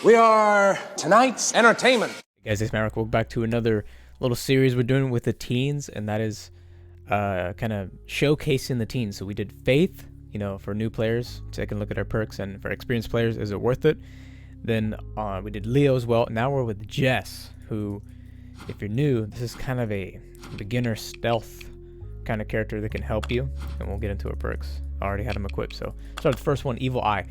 We are tonight's entertainment. Hey guys, it's Maverick. Welcome back to another little series we're doing with the teens, and that is kind of showcasing the teens. So we did Faith, for new players, taking a look at our perks, and for experienced players, is it worth it? Then we did Leo as well. Now we're with Jess, who, if you're new, this is kind of a beginner stealth kind of character that can help you, and we'll get into her perks. I already had them equipped. So start with the first one, Evil Eye.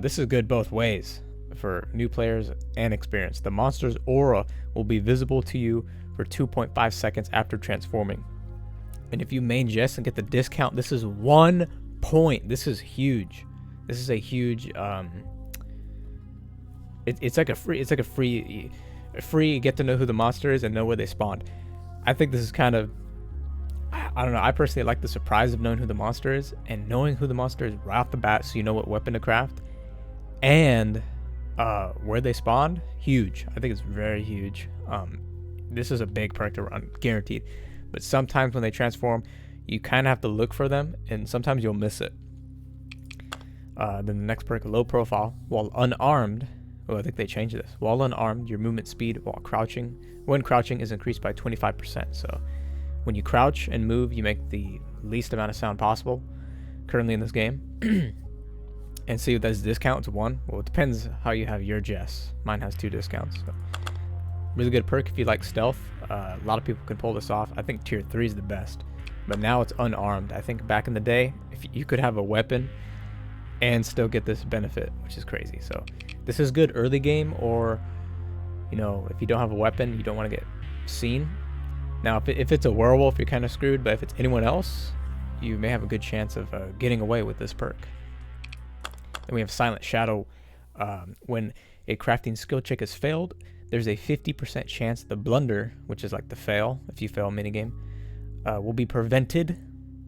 This is good both ways for new players and experienced. The monster's aura will be visible to you for 2.5 seconds after transforming. And if you main Jess and get the discount, this is 1 point. This is huge. This is a huge it's like a free get to know who the monster is and know where they spawned. I think this is kind of, I don't know, I personally like the surprise of knowing who the monster is and knowing who the monster is right off the bat, so you know what weapon to craft and where they spawned. Huge. I think it's very huge. This is a big perk to run, guaranteed. But sometimes when they transform, you kind of have to look for them, and sometimes you'll miss it. Then the next perk, Low Profile. While unarmed, I think they changed this. While unarmed, your movement speed when crouching is increased by 25%. So when you crouch and move, you make the least amount of sound possible currently in this game. And see, that's discount, it's 1. Well, it depends how you have your Jess. Mine has 2 discounts. So really good perk if you like stealth. A lot of people can pull this off. I think tier 3 is the best, but now it's unarmed. I think back in the day, if you could have a weapon and still get this benefit, which is crazy. So this is good early game, or if you don't have a weapon, you don't want to get seen. Now if it's a werewolf, you're kind of screwed, but if it's anyone else, you may have a good chance of getting away with this perk. Then we have Silent Shadow. When a crafting skill check is failed, there's a 50% chance the blunder, which is like the fail, if you fail minigame, will be prevented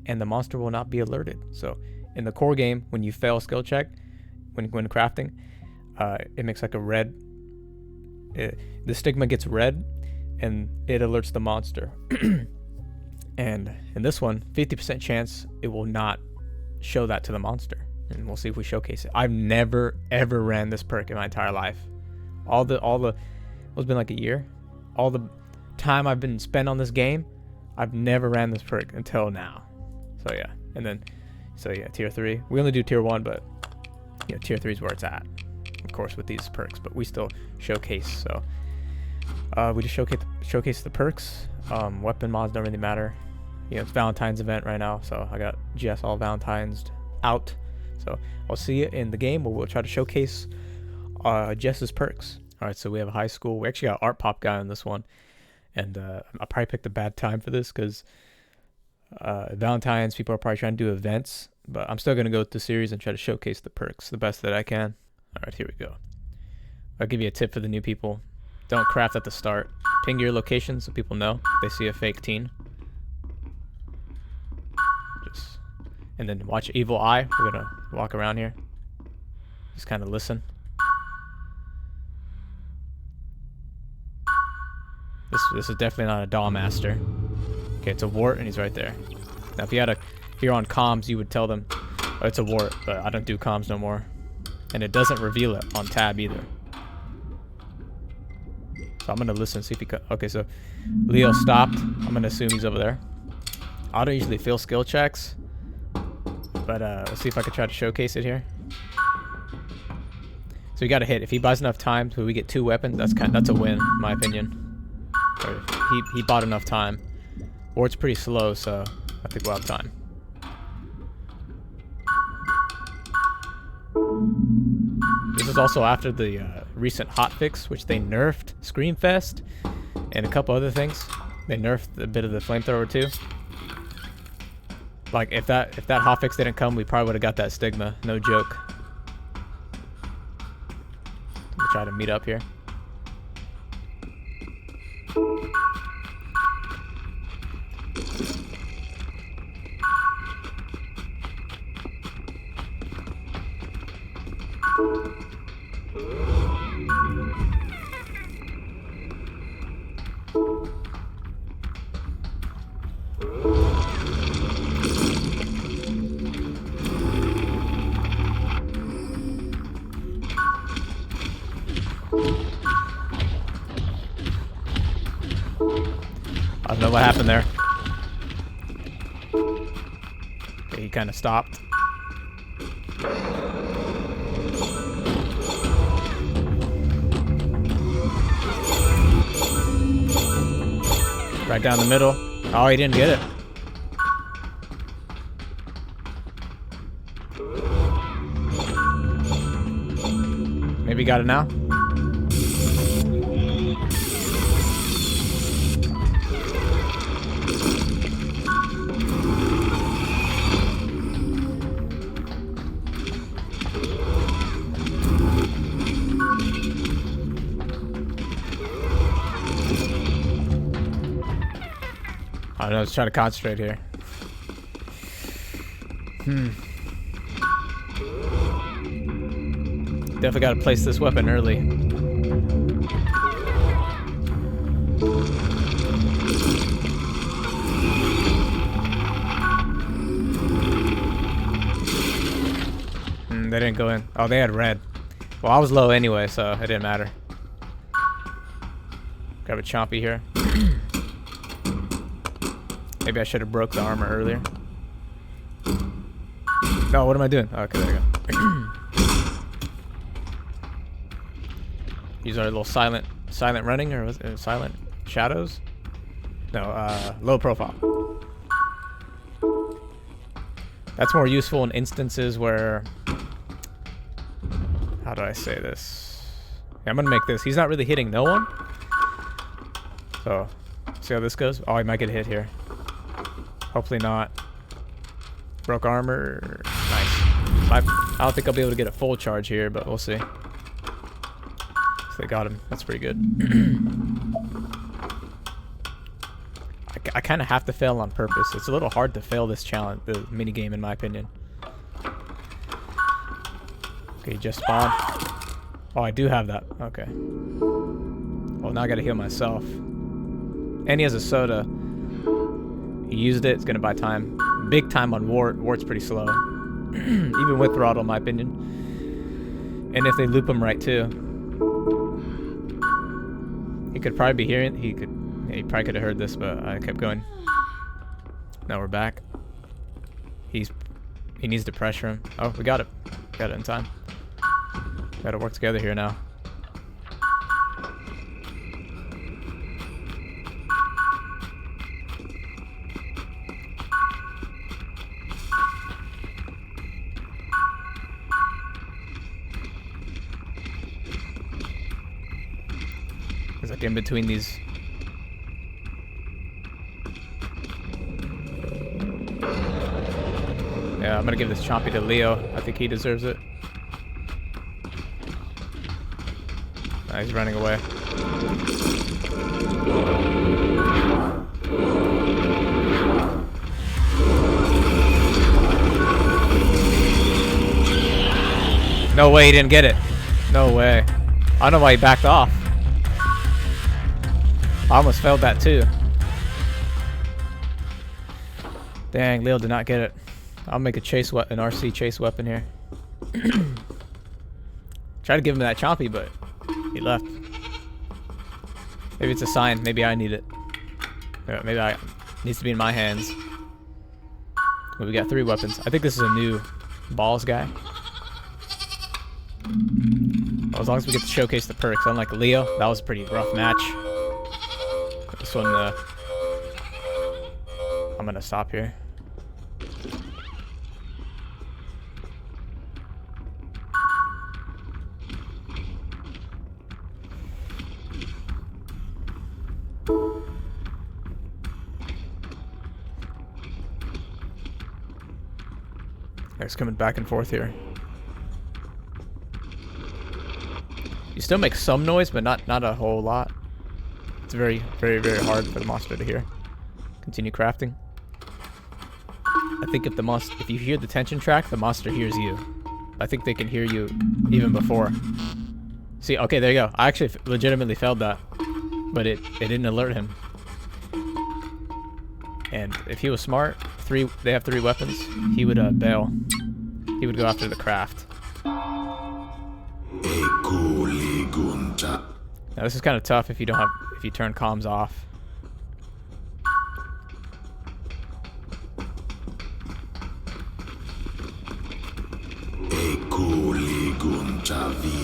and the monster will not be alerted. So in the core game, when you fail a skill check, when crafting, it makes like a red, the stigma gets red and it alerts the monster. And in this one, 50% chance it will not show that to the monster. And we'll see if we showcase it. I've never ever ran this perk in my entire life. It's been like a year. All the time I've been spent on this game, I've never ran this perk until now. So yeah, tier 3. We only do tier 1, but tier 3 is where it's at, of course, with these perks. But we still showcase. So we just showcase the perks. Weapon mods don't really matter. It's Valentine's event right now, so I got Jess all Valentine's out. So I'll see you in the game where we'll try to showcase Jess's perks. All right, so we have a high school. We actually got Art Pop guy on this one. And I probably picked a bad time for this because Valentine's, people are probably trying to do events. But I'm still going to go with the series and try to showcase the perks the best that I can. All right, here we go. I'll give you a tip for the new people. Don't craft at the start. Ping your location so people know if they see a fake teen. And then watch Evil Eye. We're going to walk around here. Just kind of listen. This is definitely not a doll master. Okay, it's a wart and he's right there. Now if you're on comms, you would tell them, oh, it's a wart, but I don't do comms no more. And it doesn't reveal it on tab either. So I'm gonna listen, see if he okay, so Leo stopped. I'm gonna assume he's over there. I don't usually fail skill checks, but let's see if I can try to showcase it here. So we got a hit. If he buys enough time so we get 2 weapons, that's a win, in my opinion. He bought enough time. Ward's pretty slow, so I think we'll have time. This is also after the recent hotfix, which they nerfed Screamfest and a couple other things. They nerfed a bit of the flamethrower too. Like if that hotfix didn't come, we probably would have got that stigma. No joke. We'll try to meet up here. I don't know what happened there. Okay, he kind of stopped. Right down the middle. Oh, he didn't get it. Maybe he got it now? I don't know, let's try to concentrate here. Definitely got to place this weapon early. They didn't go in. Oh, they had red. Well, I was low anyway, so it didn't matter. Grab a chompy here. Maybe I should have broke the armor earlier. No, what am I doing? Okay, there we go. Use our little silent running, or was it silent shadows? No, low profile. That's more useful in instances where, how do I say this? Yeah, I'm gonna make this. He's not really hitting no one. So, see how this goes? Oh, he might get hit here. Hopefully not. Broke armor. Nice. I don't think I'll be able to get a full charge here, but we'll see. So they got him. That's pretty good. I kind of have to fail on purpose. It's a little hard to fail this challenge, the mini game, in my opinion. Okay, just spawned. Oh, I do have that. Okay. Well, now I gotta heal myself. And he has a soda. He used it. It's gonna buy time. Big time on Wart. Wart's pretty slow. Even with throttle, in my opinion. And if they loop him right, too. He could probably be hearing. He probably could have heard this, but I kept going. Now we're back. He needs to pressure him. Oh, we got it. Got it in time. Gotta work together here now. It's like in between these. Yeah, I'm gonna give this chompy to Leo. I think he deserves it. He's running away. No way he didn't get it. No way. I don't know why he backed off. I almost failed that too. Dang, Leo did not get it. I'll make a chase weapon, an RC chase weapon here. Try to give him that chompy, but he left. Maybe it's a sign. Maybe I need it. Maybe it needs to be in my hands. But we got 3 weapons. I think this is a new balls guy. Well, as long as we get to showcase the perks. Unlike Leo, that was a pretty rough match. This one, I'm gonna stop here. It's coming back and forth here. You still make some noise, but not a whole lot. It's very, very, very hard for the monster to hear. Continue crafting. I think if you hear the tension track, the monster hears you. I think they can hear you even before. See, okay, there you go. I actually legitimately failed that, but it didn't alert him. And if he was smart, they have 3 weapons, he would bail. He would go after the craft. Ecco Now this is kind of tough if you turn comms off.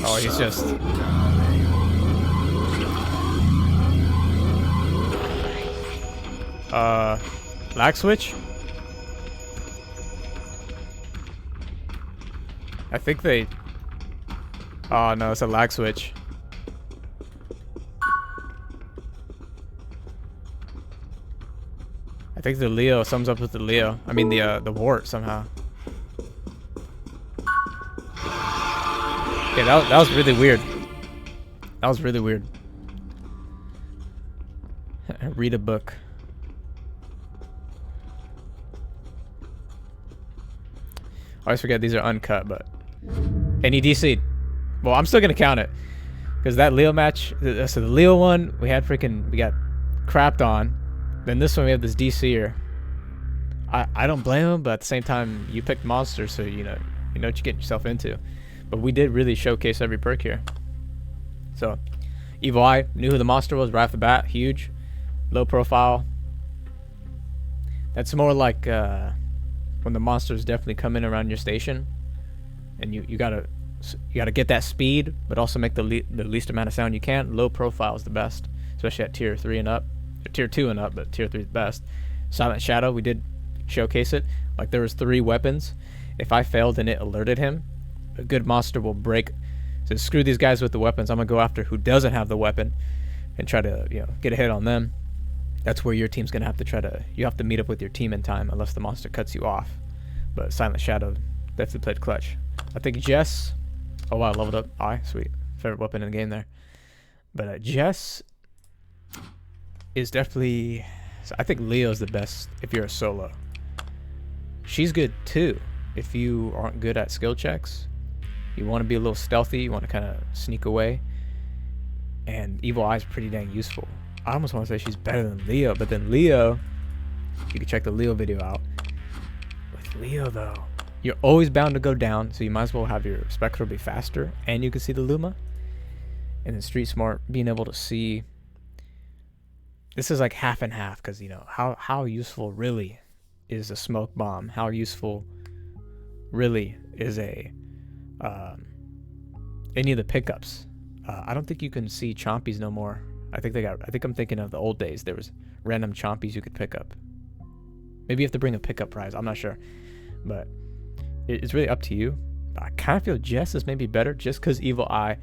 Oh, he's just... lag switch? I think they... Oh no, it's a lag switch. I think the Leo sums up with the Leo. I mean the wart somehow. Yeah, that was really weird. That was really weird. Read a book. I always forget these are uncut, but... And he DC'd. Well, I'm still gonna count it. Because that Leo match, so the Leo one, we got crapped on. Then this one we have this DC'er. I don't blame him, but at the same time, you picked monsters, so you know what you're getting yourself into. But we did really showcase every perk here. So, Evil Eye, knew who the monster was right off the bat, huge. Low profile. That's more like when the monsters definitely come in around your station. And you gotta get that speed, but also make the least amount of sound you can. Low profile is the best, especially at tier 3 and up. Or tier 2 and up, but tier 3 is the best. Silent Shadow, we did showcase it. Like there was 3 weapons. If I failed and it alerted him, a good monster will break. So screw these guys with the weapons. I'm gonna go after who doesn't have the weapon and try to get a hit on them. That's where your team's gonna have to you have to meet up with your team in time unless the monster cuts you off. But Silent Shadow definitely played clutch. I think Jess. Oh wow, leveled up. Eye, sweet. Favorite weapon in the game there. But Jess is definitely. I think Leo's the best if you're a solo. She's good too if you aren't good at skill checks. You want to be a little stealthy. You want to kind of sneak away. And Evil Eye is pretty dang useful. I almost want to say she's better than Leo, but then Leo, you can check the Leo video out. With Leo though, you're always bound to go down, so you might as well have your Spectral be faster, and you can see the Luma. And then Street Smart, being able to see. This is like half and half, because how useful really is a smoke bomb? How useful really is any of the pickups? I don't think you can see chompies no more. I think I'm thinking of the old days. There was random chompies you could pick up. Maybe you have to bring a pickup prize. I'm not sure, but it's really up to you. But I kind of feel Jess is maybe better just because Evil Eye,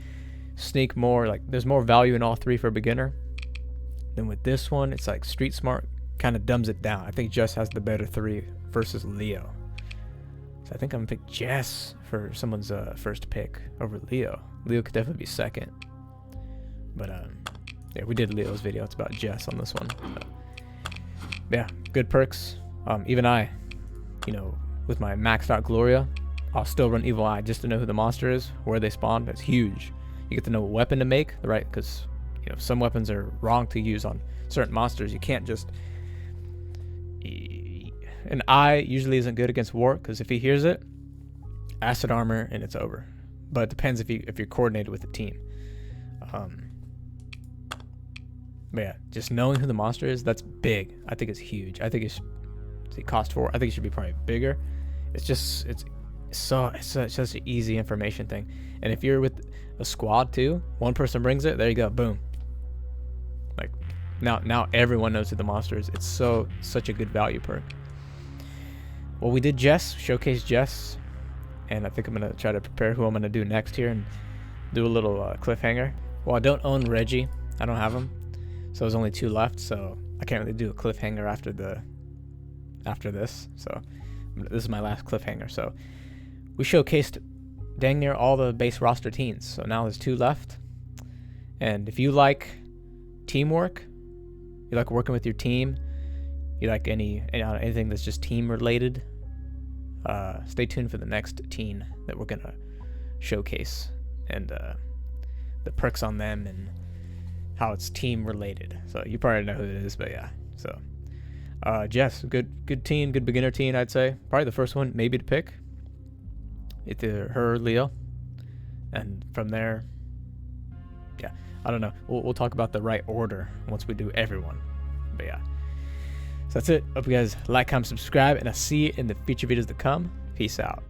sneak more. Like there's more value in all 3 for a beginner. Then with this one, it's like Street Smart kind of dumbs it down. I think Jess has the better 3 versus Leo. So I think I'm gonna pick Jess for someone's first pick over Leo. Leo could definitely be second. But yeah, we did Leo's video. It's about Jess on this one. But, yeah, good perks. Even I, with my maxed out Gloria, I'll still run Evil Eye just to know who the monster is, where they spawn. That's huge. You get to know what weapon to make, right? Because some weapons are wrong to use on certain monsters. You can't just. An Eye usually isn't good against Wart because if he hears it, acid armor and it's over. But it depends if you're coordinated with the team. But yeah, just knowing who the monster is, that's big. I think it's huge. I think it cost 4. I think it should be probably bigger. It's such an easy information thing. And if you're with a squad too, one person brings it, there you go, boom. Like now everyone knows who the monster is. It's such a good value perk. Well, we did showcase Jess, and I think I'm gonna try to prepare who I'm gonna do next here and do a little cliffhanger. Well, I don't own Reggie. I don't have him. So there's only 2 left, so I can't really do a cliffhanger after this. So this is my last cliffhanger. So we showcased dang near all the base roster teams. So now there's 2 left. And if you like teamwork, you like working with your team, you like anything that's just team related, stay tuned for the next team that we're gonna showcase and the perks on them and how it's team related. So you probably know who it is, but yeah. So Jess, good team, good beginner team, I'd say. Probably the first one maybe to pick. Either her or Leo. And from there, yeah, I don't know. We'll talk about the right order once we do everyone. But yeah, so that's it. Hope you guys like, comment, subscribe, and I'll see you in the future videos to come. Peace out.